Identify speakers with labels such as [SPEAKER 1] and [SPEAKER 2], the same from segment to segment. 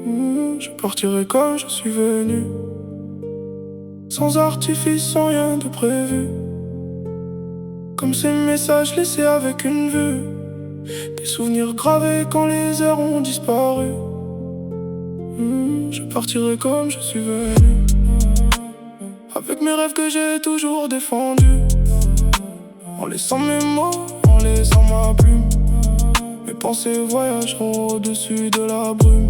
[SPEAKER 1] Je partirai comme je suis venu, sans artifice, sans rien de prévu. Comme ces messages laissés avec une vue, des souvenirs gravés quand les heures ont disparu. Je partirai comme je suis venu, avec mes rêves que j'ai toujours défendus, en laissant mes mots, en laissant ma plume. Mes pensées voyageront au-dessus de la brume.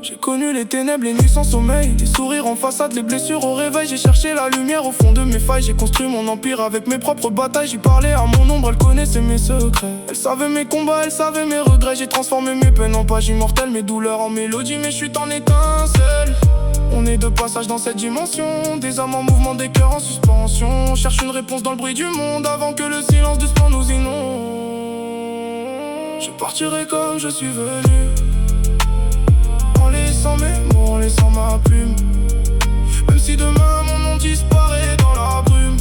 [SPEAKER 1] J'ai connu les ténèbres, les nuits sans sommeil, les sourires en façade, les blessures au réveil. J'ai cherché la lumière au fond de mes failles. J'ai construit mon empire avec mes propres batailles. J'y parlais à mon ombre, elle connaissait mes secrets. Elle savait mes combats, elle savait mes regrets. J'ai transformé mes peines en pages immortelles, mes douleurs en mélodie, mes chutes en étincelles. On est de passage dans cette dimension, des âmes en mouvement, des cœurs en suspension. On cherche une réponse dans le bruit du monde avant que le silence du sport nous inonde. Je partirai comme je suis venu, en laissant mes mots, en laissant ma plume. Même si demain mon nom disparaît dans la brume,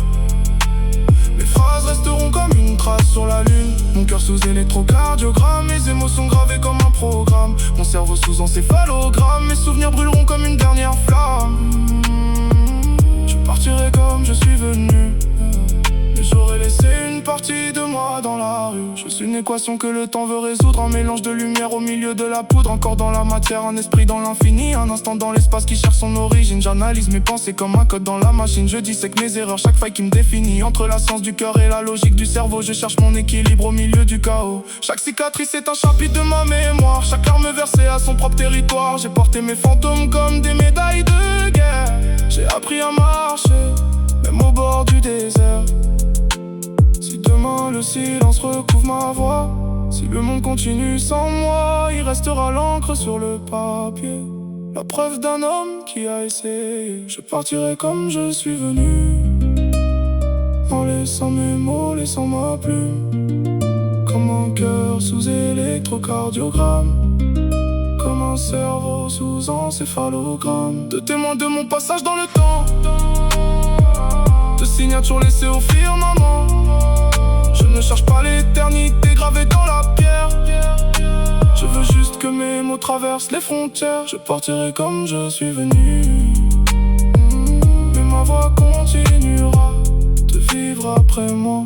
[SPEAKER 1] mes phrases resteront comme une trace sur la lune. Mon cœur sous électrocardiogramme, mes émotions gravées comme un programme. Mon cerveau sous encéphalogramme, mes souvenirs brûleront comme une dernière flamme. Je partirai comme je suis venu, mais j'aurais laissé une partie de moi dans la rue. Je suis une équation que le temps veut résoudre, un mélange de lumière au milieu de la poudre. Encore dans la matière, un esprit dans l'infini, un instant dans l'espace qui cherche son origine. J'analyse mes pensées comme un code dans la machine. Je dissèque mes erreurs, chaque faille qui me définit. Entre la science du cœur et la logique du cerveau, je cherche mon équilibre au milieu du chaos. Chaque cicatrice est un chapitre de ma mémoire, chaque larme versée à son propre territoire. J'ai porté mes fantômes comme des médailles de guerre. J'ai appris à marcher, même au bord du désert. Si demain le silence recouvre ma voix, si le monde continue sans moi, il restera l'encre sur le papier, la preuve d'un homme qui a essayé. Je partirai comme je suis venu, en laissant mes mots, laissant ma plume. Comme un cœur sous électrocardiogramme, comme un cerveau sous encéphalogramme. De témoins de mon passage dans le temps, de signatures laissées au firmament. Je ne cherche pas l'éternité gravée dans la pierre, je veux juste que mes mots traversent les frontières. Je partirai comme je suis venu, mais ma voix continuera de vivre après moi.